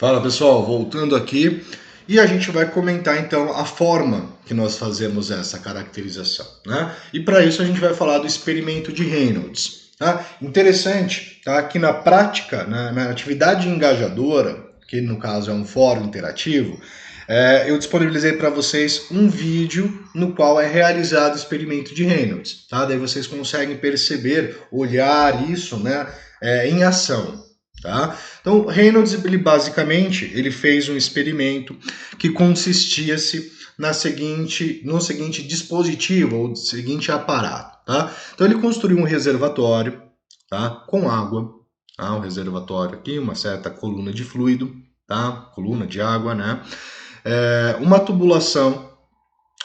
Fala pessoal, voltando aqui e a gente vai comentar então a forma que nós fazemos essa caracterização, né? E para isso a gente vai falar do experimento de Reynolds. Tá? Interessante, tá? Que na prática, na atividade engajadora, que no caso é um fórum interativo, eu disponibilizei para vocês um vídeo no qual é realizado o experimento de Reynolds, tá? Daí vocês conseguem perceber, olhar isso, né, em ação. Tá? Então, Reynolds, ele fez um experimento que consistia-se no seguinte dispositivo, ou seguinte aparato. Tá? Então, ele construiu um reservatório, tá? Com água, tá? Um reservatório aqui, uma certa coluna de fluido, tá? Coluna de água, né? Uma tubulação,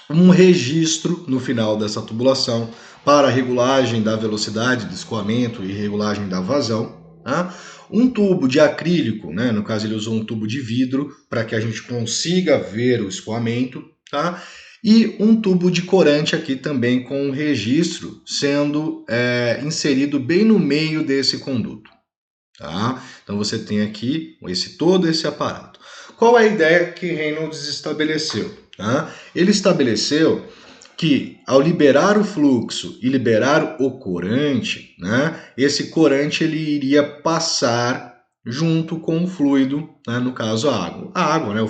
um registro no final dessa tubulação para regulagem da velocidade do escoamento e regulagem da vazão. Tá? Um tubo de acrílico, né? No caso ele usou um tubo de vidro para que a gente consiga ver o escoamento, tá? E um tubo de corante aqui também com um registro sendo inserido bem no meio desse conduto. Tá? Então você tem aqui todo esse aparato. Qual é a ideia que Reynolds estabeleceu? Tá? Ele estabeleceu que ao liberar o fluxo e liberar o corante, né, esse corante ele iria passar junto com o fluido, né, no caso a água. A água, né, o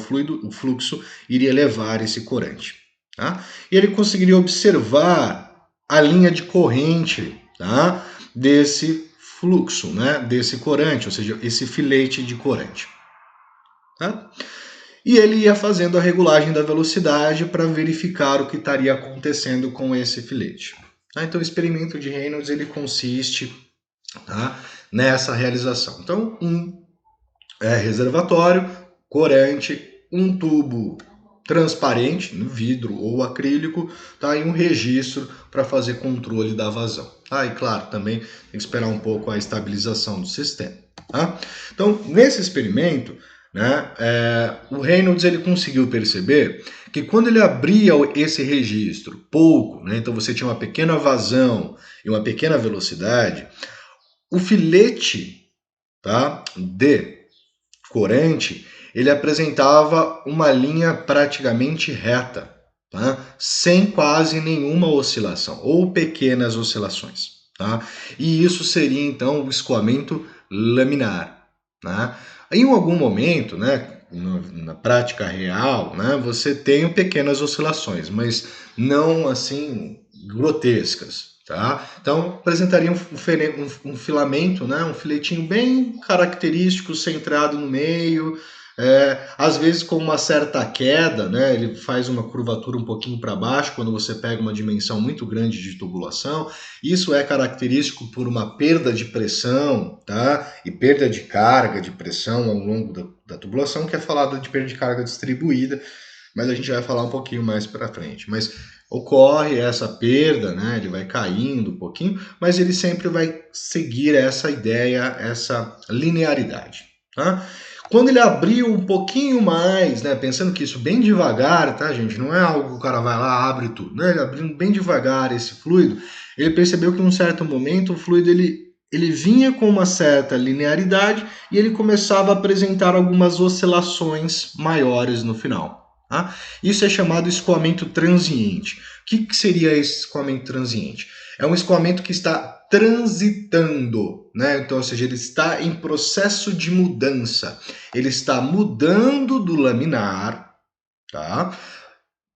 fluxo iria levar esse corante. Tá? E ele conseguiria observar a linha de corrente, tá, desse fluxo, né, desse corante, ou seja, esse filete de corante. Tá? E ele ia fazendo a regulagem da velocidade para verificar o que estaria acontecendo com esse filete. Tá? Então, o experimento de Reynolds ele consiste, tá, nessa realização. Então, um reservatório, corante, um tubo transparente, no vidro ou acrílico, tá, e um registro para fazer controle da vazão. Tá? E claro, também tem que esperar um pouco a estabilização do sistema. Tá? Então, nesse experimento, né, o Reynolds ele conseguiu perceber que quando ele abria esse registro pouco, né, então você tinha uma pequena vazão e uma pequena velocidade, o filete, tá, de corante ele apresentava uma linha praticamente reta, tá, sem quase nenhuma oscilação ou pequenas oscilações. Tá? E isso seria então o escoamento laminar. Né? Em algum momento, né, na prática real, né, você tem pequenas oscilações, mas não assim grotescas. Tá? Então apresentaria um filamento, né, um filetinho bem característico, centrado no meio, às vezes com uma certa queda, né, ele faz uma curvatura um pouquinho para baixo quando você pega uma dimensão muito grande de tubulação. Isso é característico por uma perda de pressão, tá? E perda de carga de pressão ao longo da tubulação, que é falada de perda de carga distribuída, mas a gente vai falar um pouquinho mais para frente. Mas ocorre essa perda, né? Ele vai caindo um pouquinho, mas ele sempre vai seguir essa ideia, essa linearidade, tá? Quando ele abriu um pouquinho mais, né, pensando que isso bem devagar, tá, gente? Não é algo que o cara vai lá, abre tudo, né? Ele abrindo bem devagar esse fluido, ele percebeu que em um certo momento o fluido ele vinha com uma certa linearidade e ele começava a apresentar algumas oscilações maiores no final. Tá? Isso é chamado escoamento transiente. O que seria esse escoamento transiente? É um escoamento que está transitando, né? Então, ou seja, ele está em processo de mudança. Ele está mudando do laminar, tá?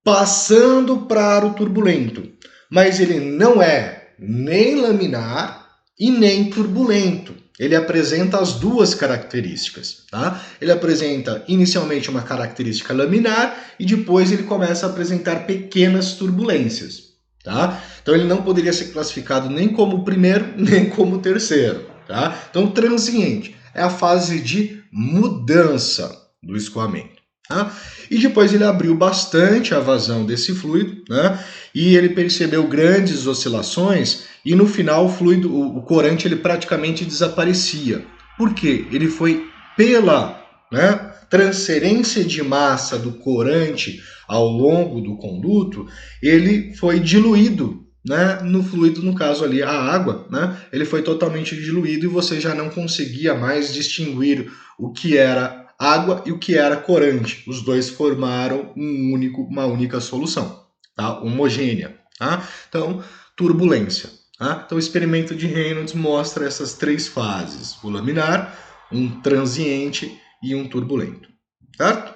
Passando para o turbulento. Mas ele não é nem laminar e nem turbulento. Ele apresenta as duas características. Tá? Ele apresenta inicialmente uma característica laminar e depois ele começa a apresentar pequenas turbulências. Tá? Então ele não poderia ser classificado nem como o primeiro, nem como o terceiro. Tá? Então transiente é a fase de mudança do escoamento. Tá? E depois ele abriu bastante a vazão desse fluido, né? E ele percebeu grandes oscilações e no final o fluido, o corante, ele praticamente desaparecia. Por quê? Ele foi pela, né, transferência de massa do corante ao longo do conduto, ele foi diluído, né, no fluido, no caso ali a água, né, ele foi totalmente diluído e você já não conseguia mais distinguir o que era água e o que era corante. Os dois formaram uma única solução, tá? Homogênea. Tá? Então, turbulência. Tá? Então, o experimento de Reynolds mostra essas três fases: o laminar, um transiente e um turbulento. Certo?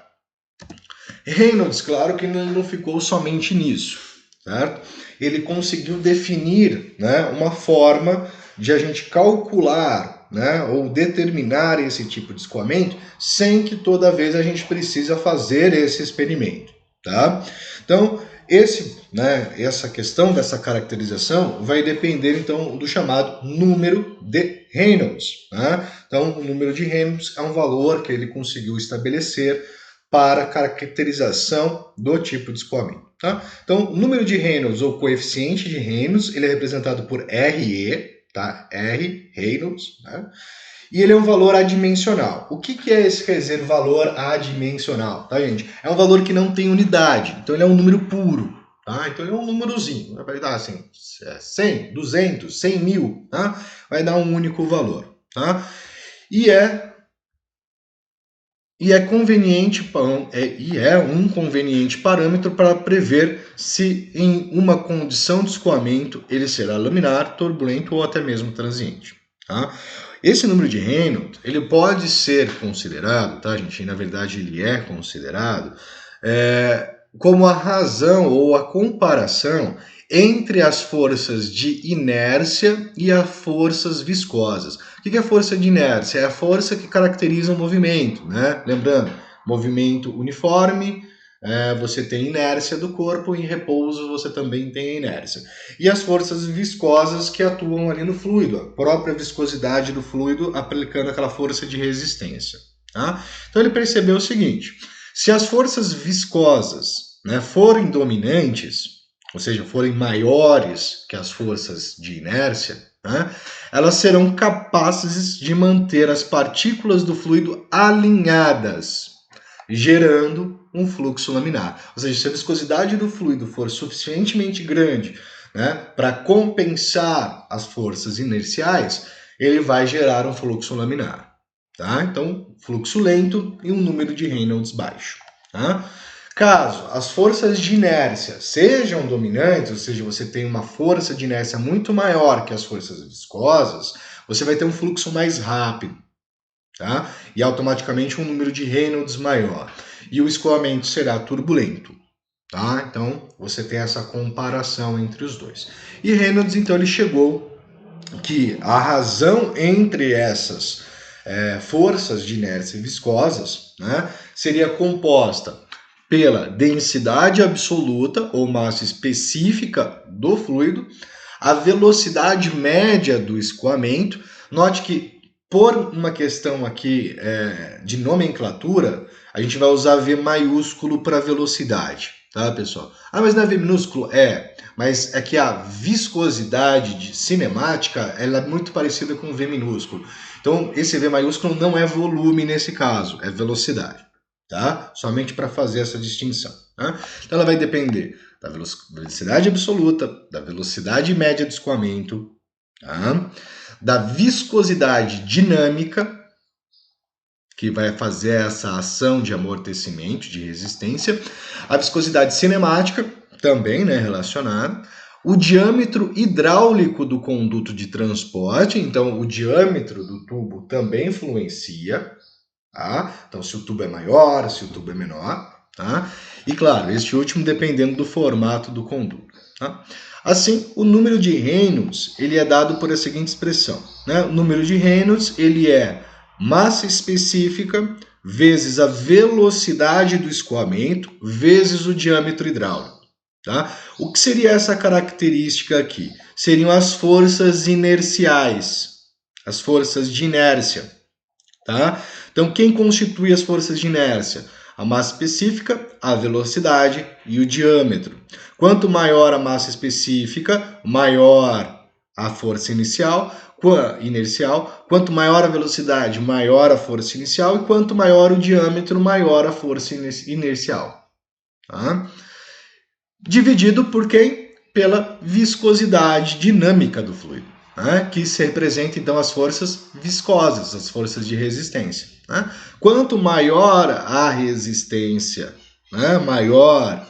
Reynolds, claro que não ficou somente nisso. Certo? Ele conseguiu definir, né, uma forma de a gente calcular, né, ou determinar esse tipo de escoamento sem que toda vez a gente precisa fazer esse experimento. Tá? Então, essa questão dessa caracterização vai depender então do chamado número de Reynolds. Né? Então, o número de Reynolds é um valor que ele conseguiu estabelecer para a caracterização do tipo de escoamento. Tá? Então, o número de Reynolds ou coeficiente de Reynolds, ele é representado por RE, tá? R, Reynolds, né? E ele é um valor adimensional. O que é esse quer dizer valor adimensional, tá, gente? É um valor que não tem unidade, então ele é um número puro, tá? Então ele é um númerozinho, vai dar assim, 100, 200, 100 mil, tá? Vai dar um único valor, tá? E é conveniente, um conveniente parâmetro para prever se em uma condição de escoamento ele será laminar, turbulento ou até mesmo transiente. Tá? Esse número de Reynolds ele pode ser considerado, tá, gente? Na verdade, ele é considerado como a razão ou a comparação entre as forças de inércia e as forças viscosas. O que é a força de inércia? É a força que caracteriza o movimento, né? Lembrando, movimento uniforme, você tem inércia do corpo, em repouso você também tem inércia. E as forças viscosas que atuam ali no fluido, a própria viscosidade do fluido aplicando aquela força de resistência. Tá? Então ele percebeu o seguinte, se as forças viscosas, né, forem dominantes, ou seja, forem maiores que as forças de inércia, né, elas serão capazes de manter as partículas do fluido alinhadas, gerando um fluxo laminar. Ou seja, se a viscosidade do fluido for suficientemente grande, né, para compensar as forças inerciais, ele vai gerar um fluxo laminar. Tá? Então, fluxo lento e um número de Reynolds baixo. Tá? Caso as forças de inércia sejam dominantes, ou seja, você tem uma força de inércia muito maior que as forças viscosas, você vai ter um fluxo mais rápido, tá? E automaticamente um número de Reynolds maior. E o escoamento será turbulento, tá? Então, você tem essa comparação entre os dois. E Reynolds, então, ele chegou que a razão entre essas forças de inércia viscosas, né, seria composta pela densidade absoluta ou massa específica do fluido, a velocidade média do escoamento. Note que, por uma questão aqui de nomenclatura, a gente vai usar V maiúsculo para velocidade, tá, pessoal? Ah, mas não é V minúsculo? Mas é que a viscosidade cinemática ela é muito parecida com V minúsculo. Então, esse V maiúsculo não é volume nesse caso, é velocidade. Tá? Somente para fazer essa distinção. Tá? Então ela vai depender da velocidade absoluta, da velocidade média do escoamento, tá? Da viscosidade dinâmica, que vai fazer essa ação de amortecimento, de resistência, a viscosidade cinemática, também, né, relacionada, o diâmetro hidráulico do conduto de transporte, então o diâmetro do tubo também influencia. Tá? Então, se o tubo é maior, se o tubo é menor. Tá? E, claro, este último dependendo do formato do conduto. Tá? Assim, o número de Reynolds ele é dado por a seguinte expressão. Né? O número de Reynolds ele é massa específica vezes a velocidade do escoamento vezes o diâmetro hidráulico. Tá? O que seria essa característica aqui? Seriam as forças inerciais, as forças de inércia. Tá? Então, quem constitui as forças de inércia? A massa específica, a velocidade e o diâmetro. Quanto maior a massa específica, maior a força inercial. Quanto maior a velocidade, maior a força inicial. E quanto maior o diâmetro, maior a força inercial. Tá? Dividido por quem? Pela viscosidade dinâmica do fluido. né, que se representa então as forças viscosas, as forças de resistência. Né? Quanto maior a resistência, né, maior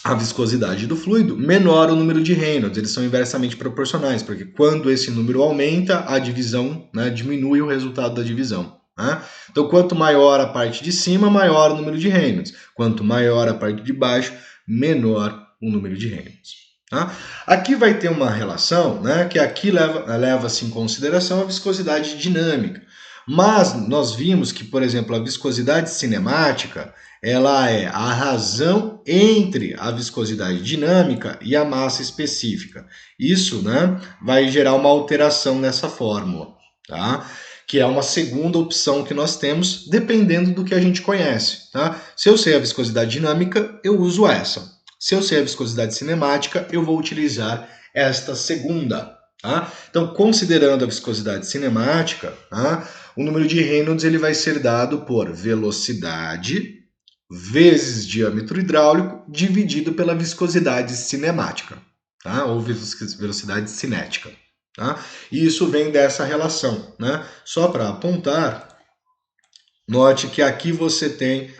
a viscosidade do fluido, menor o número de Reynolds. Eles são inversamente proporcionais, porque quando esse número aumenta, a divisão, né, diminui o resultado da divisão. Né? Então, quanto maior a parte de cima, maior o número de Reynolds. Quanto maior a parte de baixo, menor o número de Reynolds. Tá? Aqui vai ter uma relação, né, que aqui leva-se em consideração a viscosidade dinâmica. Mas nós vimos que, por exemplo, a viscosidade cinemática, ela é a razão entre a viscosidade dinâmica e a massa específica. Isso, né, vai gerar uma alteração nessa fórmula, tá? Que é uma segunda opção que nós temos, dependendo do que a gente conhece, tá? Se eu sei a viscosidade dinâmica, eu uso essa. Se eu sei a viscosidade cinemática, eu vou utilizar esta segunda. Tá? Então, considerando a viscosidade cinemática, tá? O número de Reynolds ele vai ser dado por velocidade vezes diâmetro hidráulico dividido pela viscosidade cinemática, tá? Ou velocidade cinética. Tá? E isso vem dessa relação. Né? Só para apontar, note que aqui você tem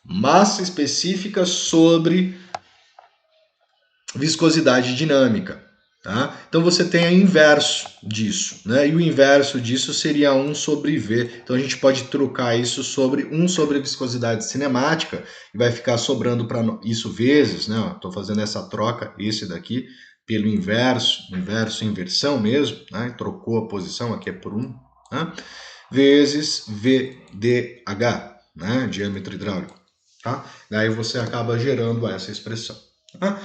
massa específica sobre viscosidade dinâmica. Tá? Então você tem o inverso disso, né? E o inverso disso seria 1 sobre V. Então a gente pode trocar isso sobre 1 sobre a viscosidade cinemática e vai ficar sobrando para isso vezes, né? Estou fazendo essa troca, esse daqui, pelo inverso, inversão mesmo, né? Trocou a posição, aqui é por 1, né? Vezes VDH, né? Diâmetro hidráulico. Tá? Daí você acaba gerando essa expressão. Tá?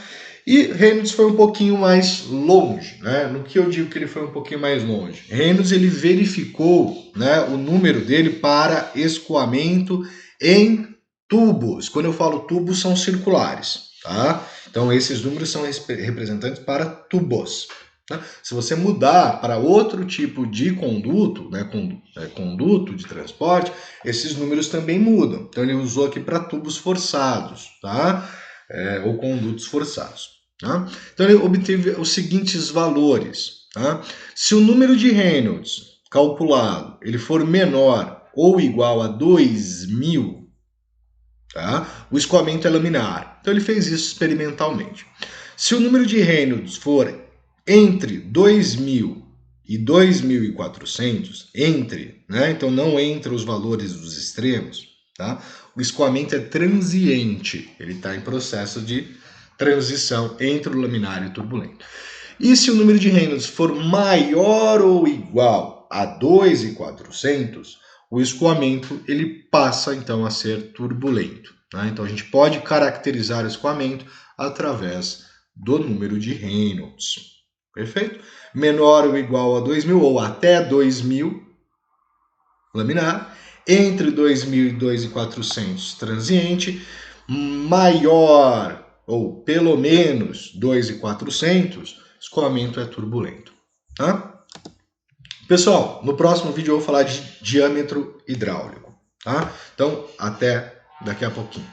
E Reynolds foi um pouquinho mais longe, né? No que eu digo que ele foi um pouquinho mais longe? Reynolds ele verificou, né, o número dele para escoamento em tubos. Quando eu falo tubos, são circulares, tá? Então esses números são representantes para tubos. Tá? Se você mudar para outro tipo de conduto, né, conduto de transporte, esses números também mudam. Então ele usou aqui para tubos forçados, tá? Ou condutos forçados. Tá? Então ele obteve os seguintes valores. Tá? Se o número de Reynolds calculado ele for menor ou igual a 2000, tá? O escoamento é laminar. Então ele fez isso experimentalmente. Se o número de Reynolds for entre 2000 e 2400, né? Então não entre os valores dos extremos, tá? O escoamento é transiente, ele está em processo de transição entre o laminar e o turbulento. E se o número de Reynolds for maior ou igual a 2.400, o escoamento ele passa então a ser turbulento. Né? Então a gente pode caracterizar o escoamento através do número de Reynolds. Perfeito? Menor ou igual a 2.000 ou até 2.000, laminar. Entre 2.000 e 2.400, transiente. Maior ou pelo menos 2.400, escoamento é turbulento. Tá? Pessoal, no próximo vídeo eu vou falar de diâmetro hidráulico. Tá? Então, até daqui a pouquinho.